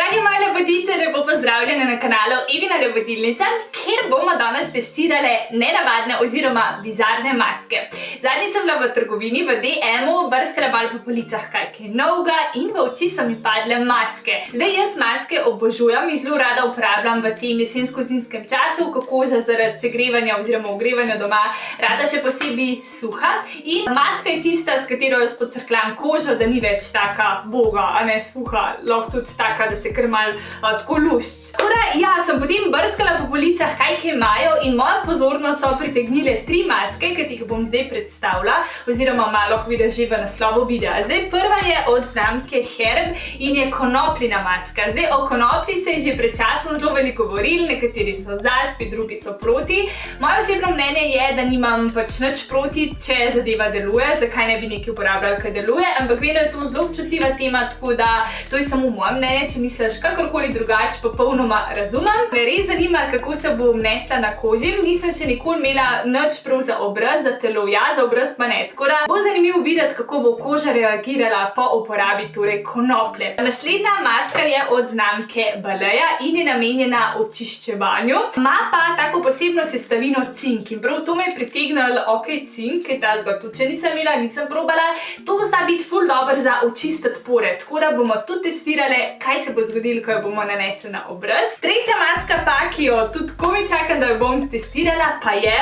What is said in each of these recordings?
Dragi moje lepotice, lepo pozdravljene na kanalu Evina Lepotilnica, kjer bomo danes testirale nenavadne oziroma bizarne maske. Zadnjič sem bila v trgovini v DM-u, brskala malo po policah kaj novega in v oči so mi padle maske. Zdaj jaz maske obožujem in zelo rada uporabljam v tem jesensko-zimskem času, ko koža zaradi segrevanja oziroma ogrevanja doma rada še posebej suha. In maska je tista, s katero jaz podcrkljam kožo, da ni več taka boga, a ne suha, lahko tudi taka, da se kar malo tako lušč. Tako da, ja, sem potem brskala po policah, kaj imajo in moja pozornost so pritegnile 3 maske, ki jih bom zdaj predstavila, oziroma malo videla že v naslovu videa. Zdaj, prva je od znamke Herb in je konopljina maska. Zdaj, o konoplji se je že pred časom zelo veliko govorili, nekateri so za, spet drugi so proti. Moje osebno mnenje je, da nimam pač nič proti, če zadeva deluje, zakaj ne bi nekaj uporabljali, kaj deluje, ampak vem, da je to zelo občutljiva tema, tako da to je samo moje mnenje, če misliš kakorkoli drugače, popolnoma razumem. Me res zanima, kako se bo obnesla na koži. Nisem še nikoli imela nič prav za obraz, za telo, ja, za obraz pa ne. Tako da bo zanimivo videti, kako bo koža reagirala po uporabi torej konoplje. Naslednja maska je od znamke Balea in je namenjena očiščevanju. Ima pa tako posebno sestavino cink in prav to me je pritegnilo, ok, cink, je ta zgod, tudi če nisem imela, nisem probala. To zna biti ful dober za očistiti pore, tako da bomo tudi testirale, kaj se bo zgodilo, ko jo bomo nanesli na obraz. Tretja maska pa, ki jo tudi komaj čakam, da jo bom testirala, pa je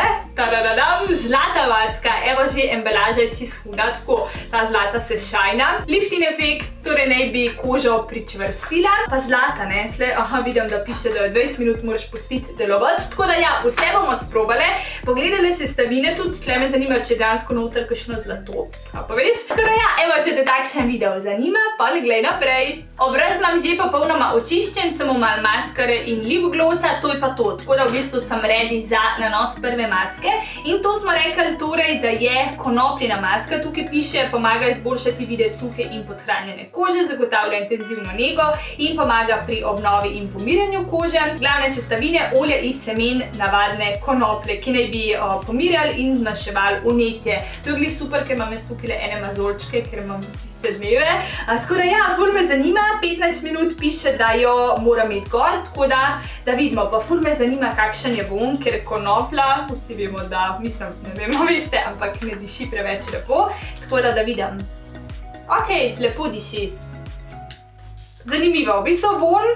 zlata maska. Evo, že embalaža je čisto huda, tako ta zlata se šajna. Lifting efekt, torej naj bi kožo pričvrstila. Pa zlata, ne? Tle, aha, vidim, da piše, da 20 minut moraš pustiti delovati. Tako da ja, vse bomo sprobale. Pogledale sestavine tudi, tle me zanima, če dejansko noter kakšno zlato. A pa veš? Tako da ja, evo, če te takšen video zanima, pa glej naprej. Obraz imam že popolnoma očiščen, samo malo maskare in lip glosa, to je pa to. Tako da v bistvu sem ready za nanos prve maske. In to smo rekli torej, da je konopljina maska. Tukaj piše, pomaga izboljšati videz suhe in podhranjene kože, zagotavlja intenzivno nego in pomaga pri obnovi in pomirjanju kože. Glavne sestavine, olje iz semen navadne konoplje, ki naj bi pomirjali in zmanjševali vnetje. To je glih super, ker imam jaz tukaj ene mazolčke, ker imam tiste dneve. Tako da ja, ful me zanima, 15 minut piše, da jo moram imeti gor, tako da vidimo. Pa ful me zanima, kakšen je vonj, ker konoplja, vsi vemo, da, mislim, ne vemo, veste, ampak ne diši preveč lepo, tako da vidim. Ok, lepo diši. Zanimivo, v bistvu vonj,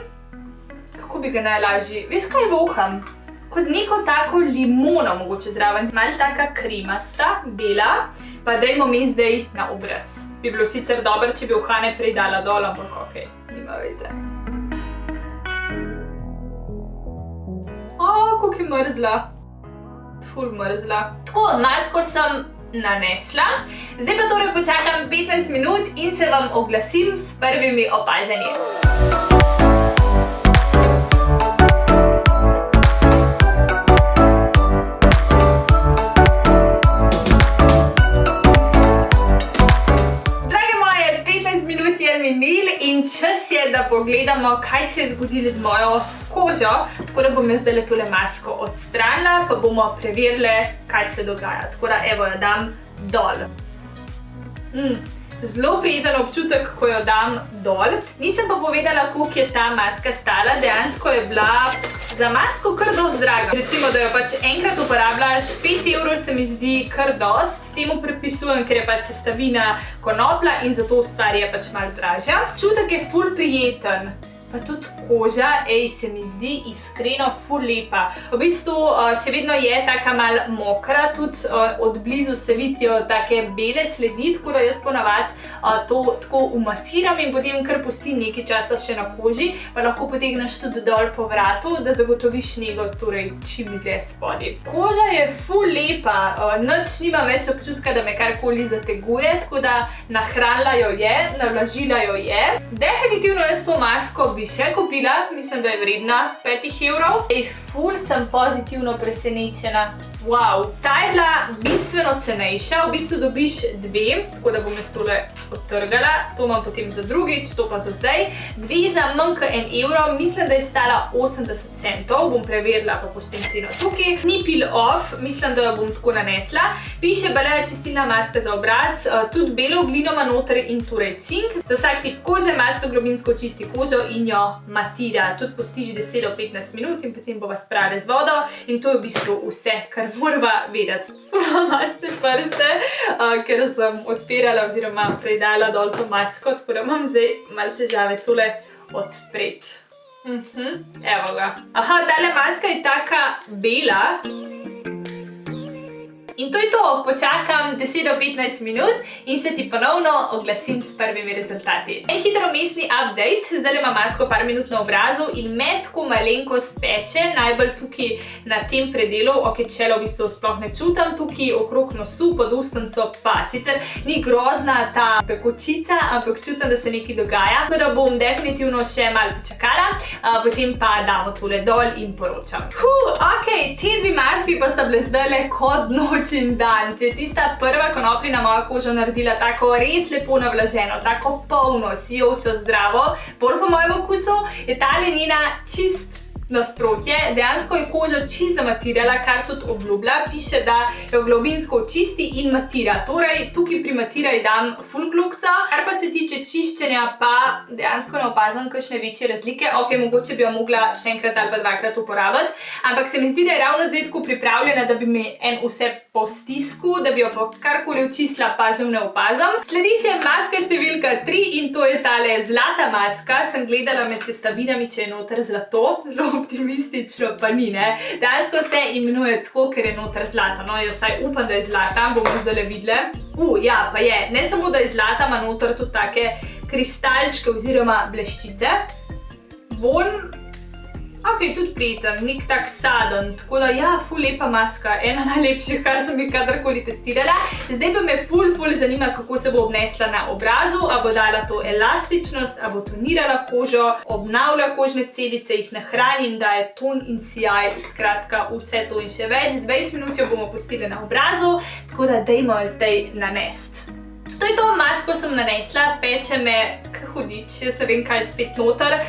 kako bi ga najlažje, veš kaj voham? Kot neko tako limono mogoče zraven, malo taka kremasta, bela, pa dajmo mi zdaj na obraz. Bi bilo sicer dobro, če bi uhane prej dala dol, ampak ok, nima veze. Koliko je mrzla. Ful mrzla. Tako, masko sem nanesla. Zdaj pa torej počakam 15 minut in se vam oglasim s prvimi opažanji. In čas je, da pogledamo, kaj se je zgodilo z mojo kožo. Tako da bom jaz zdaj tole masko odstranila, pa bomo preverili, kaj se dogaja. Tako da evo jo dam dol. Zelo prijeten občutek, ko jo dam dol. Nisem pa povedala, koliko je ta maska stala. Dejansko je bila za masko kar dosti draga. Recimo, da jo pač enkrat uporabljaš, 5 € se mi zdi kar dost. Temu prepisujem, ker je pač sestavina konoplja in zato stvar je pač malo dražja. Občutek je ful prijeten. Pa tudi koža, se mi zdi iskreno ful lepa. V bistvu še vedno je taka malo mokra, tudi od blizu se vidijo take bele sledi, tako da jaz ponavadi to tako umasiram in potem kar pustim nekaj časa še na koži, pa lahko potegneš tudi dol po vratu, da zagotoviš nego, torej čim dlje spodaj. Koža je ful lepa, nič nimam več občutka, da me karkoli zateguje, tako da nahranila jo je, navlažila jo je. Definitivno jaz to masko bi še kupila, mislim, da je vredna 5 €. Ful sem pozitivno presenečena. Wow, ta je bila bistveno cenejša, v bistvu dobiš dve, tako da bom jaz tole odtrgala, to imam potem za drugič, to pa za zdaj. Dve za manj kot €1, mislim, da je stala 80 centov, bom preverila pa poštem ceno tukaj. Ni peel off, mislim, da jo bom tako nanesla. Piše Balea čistilna maska za obraz, tudi belo glino ima noter in torej cink. Za vsak tip kože maska globinsko čisti kožo in jo matira, tudi postiži 10 do 15 minut in potem bova sprala z vodo in to je v bistvu vse, kar morava vedeti. Fula masne prste, ker sem odpirala oziroma predala dol to masko, tako da imam zdaj malo težave tole odpreti. Evo ga. Aha, tale maska je taka bela. In to je to, počakam 10 do 15 minut in se ti ponovno oglasim s prvimi rezultati. En hitro mestni update, zdaj imam masko par minut na obrazu in me tako malenkost peče, najbolj tukaj na tem predelu, ok, čelo v bistvu sploh ne čutam, tukaj okrog nosu, pod ustnico pa. Sicer ni grozna ta pekočica, ampak čutim, da se nekaj dogaja, tako da bom definitivno še malo počakala, potem pa damo tole dol in poročam. Ok, te dve maski pa sta bile zdajle kot noč in dan. Če je tista prva konopljina moja koža naredila tako res lepo navlaženo, tako polno, sijočo, zdravo, bolj po mojem okusu, je tale njena čist nasprotje. Dejansko je koža čist zamatirala, kar tudi obljublja. Piše, da jo globinsko očisti in matira. Torej, tukaj pri matiraj dam full glukco. Kar pa se tiče čiščenja, pa dejansko ne opazim kakšne večje razlike. Ok, mogoče bi jo mogla še enkrat ali pa dvakrat uporabiti, ampak se mi zdi, da je ravno zdaj tako pripravljena, da bi mi en vse po stisku, da bi jo pa karkoli očistila, pa že ne opazim. Sledi še maska številka 3 in to je tale zlata maska. Sem gledala med sestavinami, če je noter zlato. Zelo optimistično pa ni, ne. Dejansko se imenuje tako, ker je noter zlata. No, jaz vsaj upam, da je zlata, bomo zdajle videli. Ja, pa je. Ne samo, da je zlata, ima noter tudi take kristalčke oziroma bleščice. Ok, tudi prijeten, nek tak saden, tako da ja, ful lepa maska, ena najlepših, kar sem jih kadarkoli testirala. Zdaj pa me ful zanima, kako se bo obnesla na obrazu, a bo dala to elastičnost, a bo tonirala kožo, obnavlja kožne celice, jih nahranim, daje ton in sijaj, skratka vse to in še več. 20 minut jo bomo pustili na obrazu, tako da dajmo jo zdaj nanest. To je to, masko sem nanesla, peče me hudič, jaz ne vem, kaj je spet noter.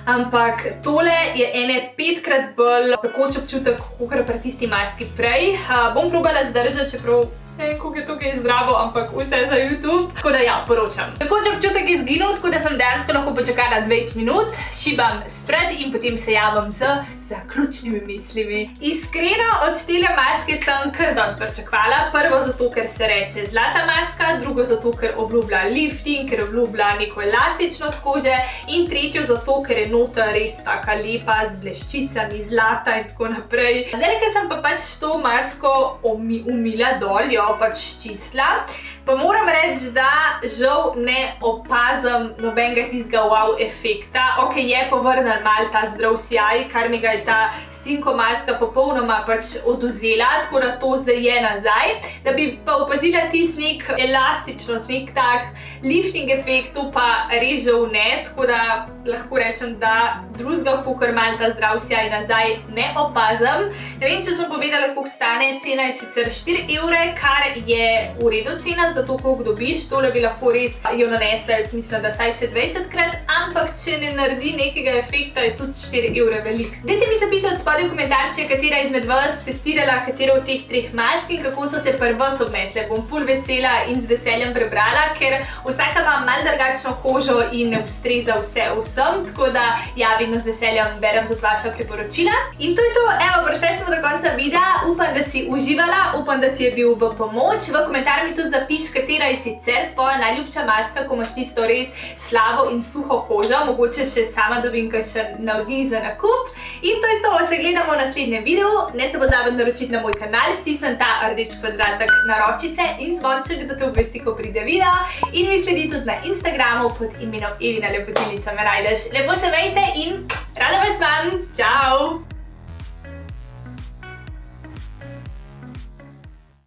Ampak tole je ene 5-krat bolj pekoč občutek, kakor pri tisti maski prej. Bom probala zdržati, čeprav ne vem, koliko je tukaj zdravo, ampak vse za YouTube. Tako da ja, poročam. Pekoč občutek je zginil, tako da sem dejansko lahko počakala 20 minut, šibam spred in potem se javim z zaključnimi mislimi. Iskreno, od tele maske sem kar dosti pričakovala. Prvo zato, ker se reče zlata maska, drugo zato, ker obljublja lifting, ker obljublja neko elastičnost kože in tretjo zato, ker je nota res taka lepa, z bleščicami, zlata in tako naprej. Zdaj, ker sem pa pač to masko umila dol, jo pač čistila, pa moram reči, da žal ne opazim nobenega tistega wow efekta. Ok, je povrnil malo ta zdrav sijaj, kar mi ga je ta scinko maska popolnoma pač odvzela, tako da to zdaj je nazaj. Da bi pa opazila tisti nek elastičnost, nek tak lifting efekt, to pa res žal ne, tako da lahko rečem, da drugega, kakor malo ta zdrav sijaj nazaj, ne opazim. Ne vem, če sem povedala, koliko stane, cena je sicer 4 €, kar je v redu cena, zato koliko dobiš, tole bi lahko res jo nanesla, jaz mislim, da saj še 20-krat, ampak če ne naredi nekega efekta, je tudi 4 € velik. Dajte mi zapišati spodaj v komentarče, katera izmed vas testirala katero od teh 3 mask in kako so se pri vas obnesle. Bom ful vesela in z veseljem prebrala, ker vsaka ima malo drugačno kožo in ne ustreza vsem, tako da ja, vedno z veseljem berem tudi vaša priporočila. In to je to, evo, prišli smo do konca videa, upam, da si uživala, upam, da ti je bil v pomoč. V komentar mi tudi zapiš, katera je sicer tvoja najljubša maska, ko imaš tisto res slabo in suho kožo, mogoče še sama dobim kakšen navdih za nakup. In to je to, se gledamo v naslednjem videu, ne se pozabi naročiti na moj kanal, stisnem ta rdeč kvadratek, naroči se in zvonček, da te obvesti, ko pride video. In mi sledi tudi na Instagramu pod imenom Evina Lepotilnica me najdeš. Lepo se mejte in rada vas